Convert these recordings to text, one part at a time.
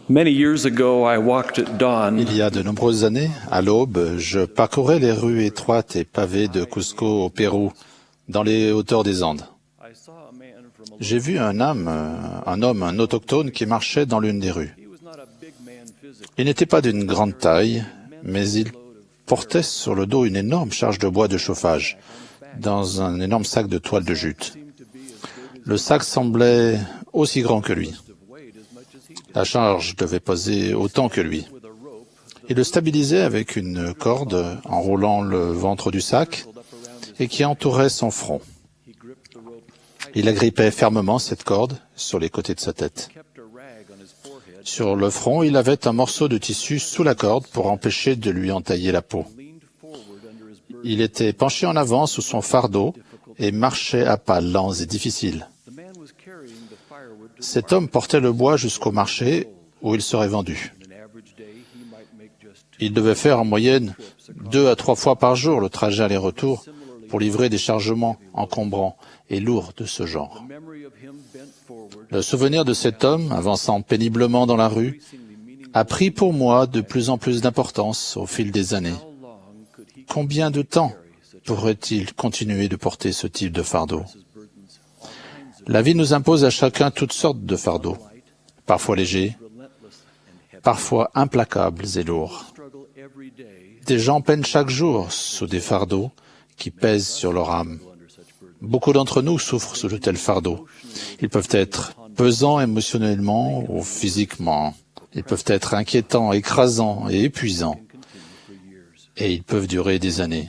Many years ago, I walked at dawn. Il y a de nombreuses années, à l'aube, je parcourais les rues étroites et pavées de Cusco au Pérou, dans les hauteurs des Andes. J'ai vu un homme, un autochtone qui marchait dans l'une des rues. Il n'était pas d'une grande taille, mais il portait sur le dos une énorme charge de bois de chauffage, dans un énorme sac de toile de jute. Le sac semblait aussi grand que lui. La charge devait peser autant que lui. Il le stabilisait avec une corde enroulant le ventre du sac et qui entourait son front. Il agrippait fermement cette corde sur les côtés de sa tête. Sur le front, il avait un morceau de tissu sous la corde pour empêcher de lui entailler la peau. Il était penché en avant sous son fardeau et marchait à pas lents et difficiles. Cet homme portait le bois jusqu'au marché où il serait vendu. Il devait faire en moyenne 2 à 3 fois par jour le trajet aller-retour pour livrer des chargements encombrants et lourds de ce genre. Le souvenir de cet homme, avançant péniblement dans la rue, a pris pour moi de plus en plus d'importance au fil des années. Combien de temps pourrait-il continuer de porter ce type de fardeau ? La vie nous impose à chacun toutes sortes de fardeaux, parfois légers, parfois implacables et lourds. Des gens peinent chaque jour sous des fardeaux qui pèsent sur leur âme. Beaucoup d'entre nous souffrent sous de tels fardeaux. Ils peuvent être pesants émotionnellement ou physiquement. Ils peuvent être inquiétants, écrasants et épuisants. Et ils peuvent durer des années.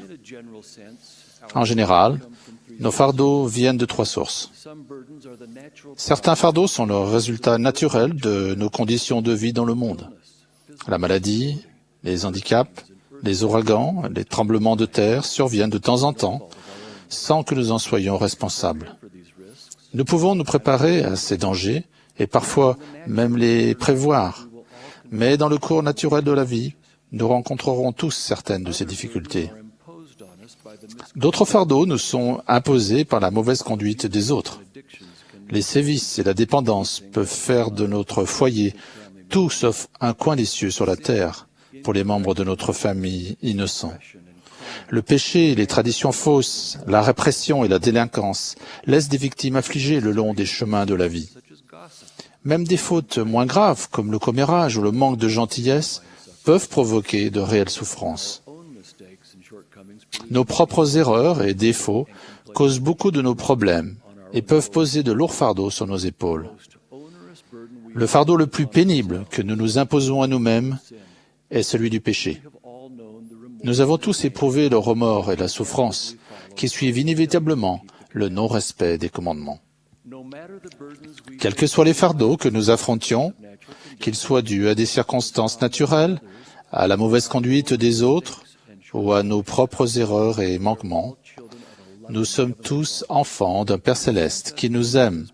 En général, nos fardeaux viennent de 3 sources. Certains fardeaux sont le résultat naturel de nos conditions de vie dans le monde. La maladie, les handicaps, les ouragans, les tremblements de terre surviennent de temps en temps sans que nous en soyons responsables. Nous pouvons nous préparer à ces dangers et parfois même les prévoir. Mais dans le cours naturel de la vie, nous rencontrerons tous certaines de ces difficultés. D'autres fardeaux nous sont imposés par la mauvaise conduite des autres. Les sévices et la dépendance peuvent faire de notre foyer tout sauf un coin des cieux sur la terre pour les membres de notre famille innocents. Le péché, les traditions fausses, la répression et la délinquance laissent des victimes affligées le long des chemins de la vie. Même des fautes moins graves, comme le commérage ou le manque de gentillesse, peuvent provoquer de réelles souffrances. Nos propres erreurs et défauts causent beaucoup de nos problèmes et peuvent poser de lourds fardeaux sur nos épaules. Le fardeau le plus pénible que nous nous imposons à nous-mêmes est celui du péché. Nous avons tous éprouvé le remords et la souffrance qui suivent inévitablement le non-respect des commandements. Quels que soient les fardeaux que nous affrontions, qu'ils soient dus à des circonstances naturelles, à la mauvaise conduite des autres ou à nos propres erreurs et manquements, nous sommes tous enfants d'un Père céleste qui nous aime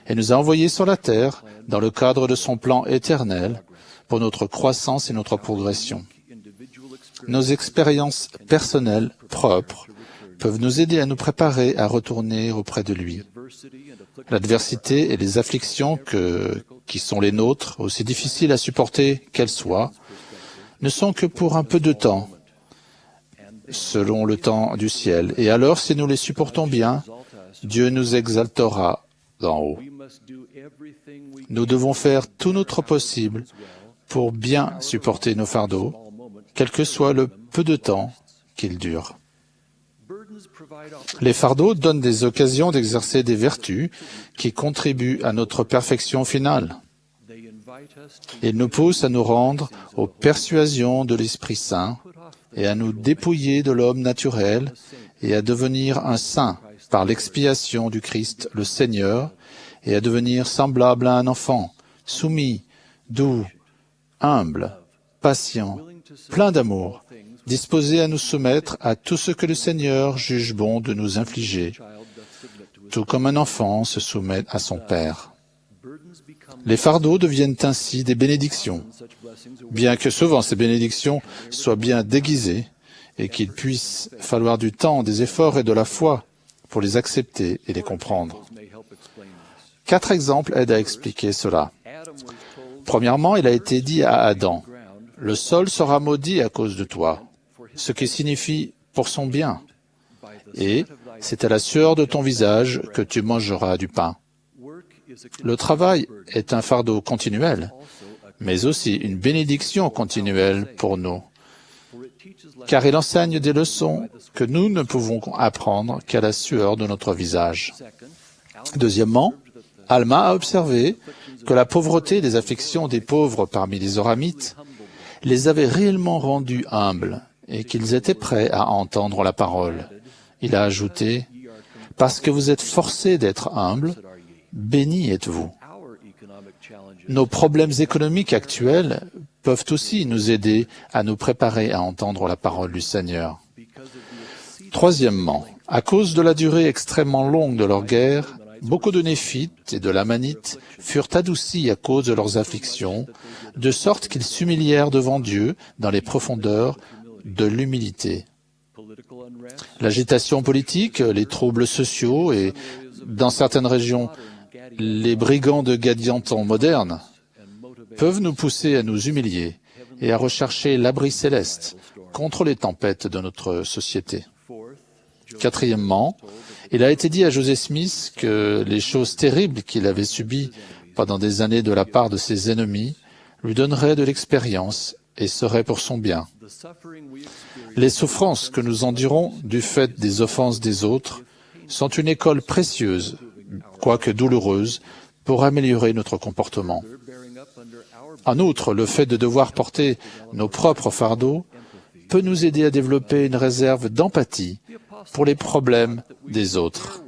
et nous a envoyés sur la terre dans le cadre de son plan éternel pour notre croissance et notre progression. Nos expériences personnelles propres peuvent nous aider à nous préparer à retourner auprès de lui. L'adversité et les afflictions qui sont les nôtres, aussi difficiles à supporter qu'elles soient, ne sont que pour un peu de temps, selon le temps du ciel. Et alors, si nous les supportons bien, Dieu nous exaltera d'en haut. Nous devons faire tout notre possible pour bien supporter nos fardeaux, quel que soit le peu de temps qu'ils durent. Les fardeaux donnent des occasions d'exercer des vertus qui contribuent à notre perfection finale. Ils nous poussent à nous rendre aux persuasions de l'Esprit Saint et à nous dépouiller de l'homme naturel et à devenir un saint par l'expiation du Christ le Seigneur et à devenir semblable à un enfant, soumis, doux, humble, patient, plein d'amour, disposé à nous soumettre à tout ce que le Seigneur juge bon de nous infliger, tout comme un enfant se soumet à son Père. Les fardeaux deviennent ainsi des bénédictions, bien que souvent ces bénédictions soient bien déguisées et qu'il puisse falloir du temps, des efforts et de la foi pour les accepter et les comprendre. 4 exemples aident à expliquer cela. Premièrement, il a été dit à Adam, « Le sol sera maudit à cause de toi », ce qui signifie « pour son bien ». Et c'est à la sueur de ton visage que tu mangeras du pain. Le travail est un fardeau continuel, mais aussi une bénédiction continuelle pour nous, car il enseigne des leçons que nous ne pouvons apprendre qu'à la sueur de notre visage. Deuxièmement, Alma a observé que la pauvreté et les afflictions des pauvres parmi les Oramites les avait réellement rendus humbles et qu'ils étaient prêts à entendre la parole. Il a ajouté, « Parce que vous êtes forcés d'être humbles, bénis êtes-vous. » Nos problèmes économiques actuels peuvent aussi nous aider à nous préparer à entendre la parole du Seigneur. Troisièmement, à cause de la durée extrêmement longue de leur guerre, beaucoup de Néphites et de Lamanites furent adoucis à cause de leurs afflictions, de sorte qu'ils s'humilièrent devant Dieu dans les profondeurs de l'humilité. L'agitation politique, les troubles sociaux et, dans certaines régions, les brigands de Gadianton modernes peuvent nous pousser à nous humilier et à rechercher l'abri céleste contre les tempêtes de notre société. Quatrièmement, il a été dit à José Smith que les choses terribles qu'il avait subies pendant des années de la part de ses ennemis lui donneraient de l'expérience et seraient pour son bien. Les souffrances que nous endurons du fait des offenses des autres sont une école précieuse, quoique douloureuse, pour améliorer notre comportement. En outre, le fait de devoir porter nos propres fardeaux peut nous aider à développer une réserve d'empathie pour les problèmes des autres.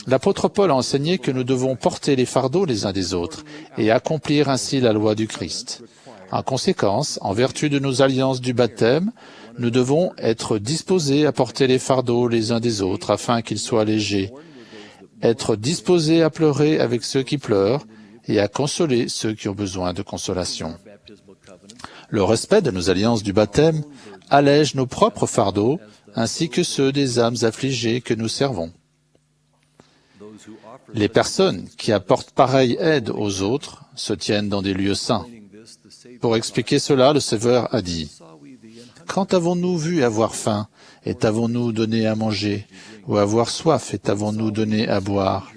L'apôtre Paul a enseigné que nous devons porter les fardeaux les uns des autres et accomplir ainsi la loi du Christ. En conséquence, en vertu de nos alliances du baptême, nous devons être disposés à porter les fardeaux les uns des autres afin qu'ils soient légers, être disposés à pleurer avec ceux qui pleurent et à consoler ceux qui ont besoin de consolation. Le respect de nos alliances du baptême allège nos propres fardeaux ainsi que ceux des âmes affligées que nous servons. Les personnes qui apportent pareille aide aux autres se tiennent dans des lieux saints. Pour expliquer cela, le Sauveur a dit, « Quand avons-nous vu avoir faim, et t'avons-nous donné à manger, ou avoir soif, et t'avons-nous donné à boire?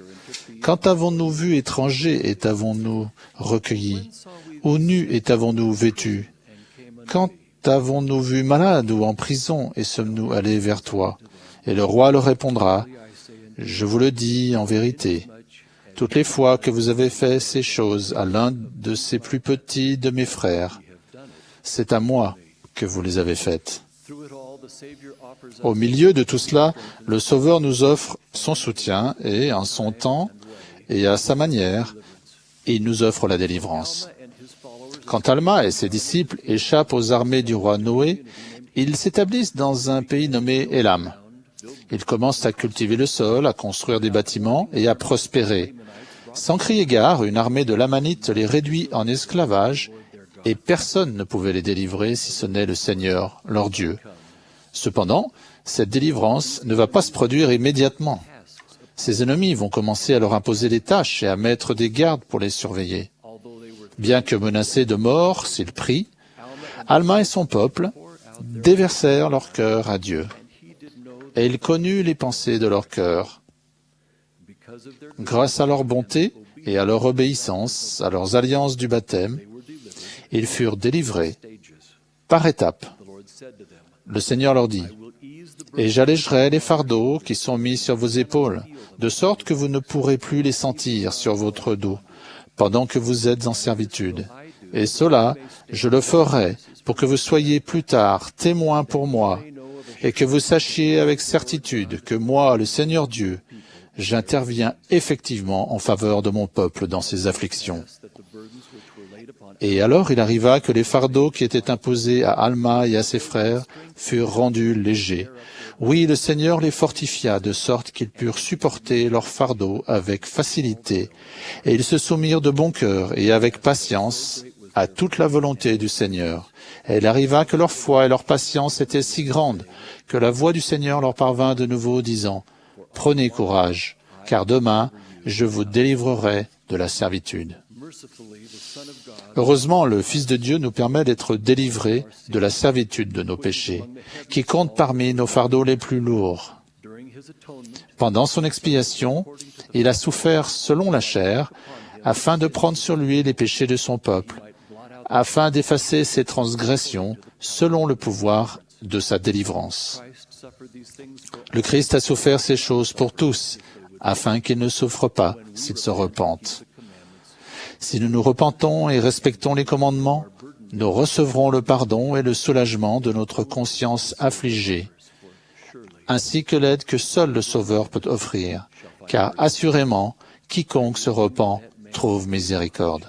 Quand avons-nous vu étranger, et t'avons-nous recueilli, ou nu, et t'avons-nous vêtu? Quand avons-nous vu malade ou en prison, et sommes-nous allés vers toi? » Et le roi leur répondra, « Je vous le dis en vérité, toutes les fois que vous avez fait ces choses à l'un de ces plus petits de mes frères, c'est à moi que vous les avez faites. » Au milieu de tout cela, le Sauveur nous offre son soutien et, en son temps et à sa manière, il nous offre la délivrance. Quand Alma et ses disciples échappent aux armées du roi Noé, ils s'établissent dans un pays nommé Élam. Ils commencent à cultiver le sol, à construire des bâtiments et à prospérer. Sans crier gare, une armée de Lamanites les réduit en esclavage et personne ne pouvait les délivrer si ce n'est le Seigneur, leur Dieu. Cependant, cette délivrance ne va pas se produire immédiatement. Ses ennemis vont commencer à leur imposer des tâches et à mettre des gardes pour les surveiller. Bien que menacés de mort s'ils prient, Alma et son peuple déversèrent leur cœur à Dieu. Et il connut les pensées de leur cœur. Grâce à leur bonté et à leur obéissance, à leurs alliances du baptême, ils furent délivrés par étapes. Le Seigneur leur dit, « Et j'allégerai les fardeaux qui sont mis sur vos épaules, de sorte que vous ne pourrez plus les sentir sur votre dos, pendant que vous êtes en servitude. Et cela, je le ferai pour que vous soyez plus tard témoins pour moi, et que vous sachiez avec certitude que moi, le Seigneur Dieu, j'interviens effectivement en faveur de mon peuple dans ses afflictions. » Et alors il arriva que les fardeaux qui étaient imposés à Alma et à ses frères furent rendus légers. Oui, le Seigneur les fortifia de sorte qu'ils purent supporter leurs fardeaux avec facilité, et ils se soumirent de bon cœur et avec patience à toute la volonté du Seigneur. Et il arriva que leur foi et leur patience étaient si grandes que la voix du Seigneur leur parvint de nouveau, disant, « Prenez courage, car demain je vous délivrerai de la servitude. » Heureusement, le Fils de Dieu nous permet d'être délivrés de la servitude de nos péchés, qui comptent parmi nos fardeaux les plus lourds. Pendant son expiation, il a souffert selon la chair, afin de prendre sur lui les péchés de son peuple, afin d'effacer ses transgressions selon le pouvoir de sa délivrance. Le Christ a souffert ces choses pour tous, afin qu'ils ne souffrent pas s'ils se repentent. Si nous nous repentons et respectons les commandements, nous recevrons le pardon et le soulagement de notre conscience affligée, ainsi que l'aide que seul le Sauveur peut offrir, car assurément, quiconque se repent trouve miséricorde.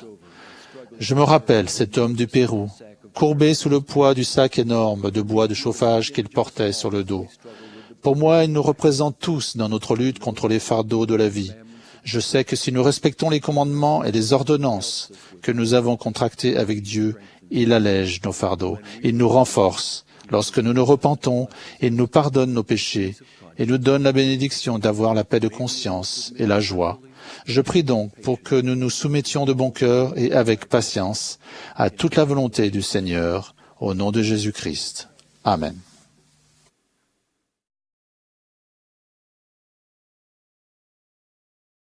Je me rappelle cet homme du Pérou, courbé sous le poids du sac énorme de bois de chauffage qu'il portait sur le dos. Pour moi, il nous représente tous dans notre lutte contre les fardeaux de la vie. Je sais que si nous respectons les commandements et les ordonnances que nous avons contractés avec Dieu, il allège nos fardeaux, il nous renforce. Lorsque nous nous repentons, il nous pardonne nos péchés et nous donne la bénédiction d'avoir la paix de conscience et la joie. Je prie donc pour que nous nous soumettions de bon cœur et avec patience à toute la volonté du Seigneur, au nom de Jésus-Christ. Amen.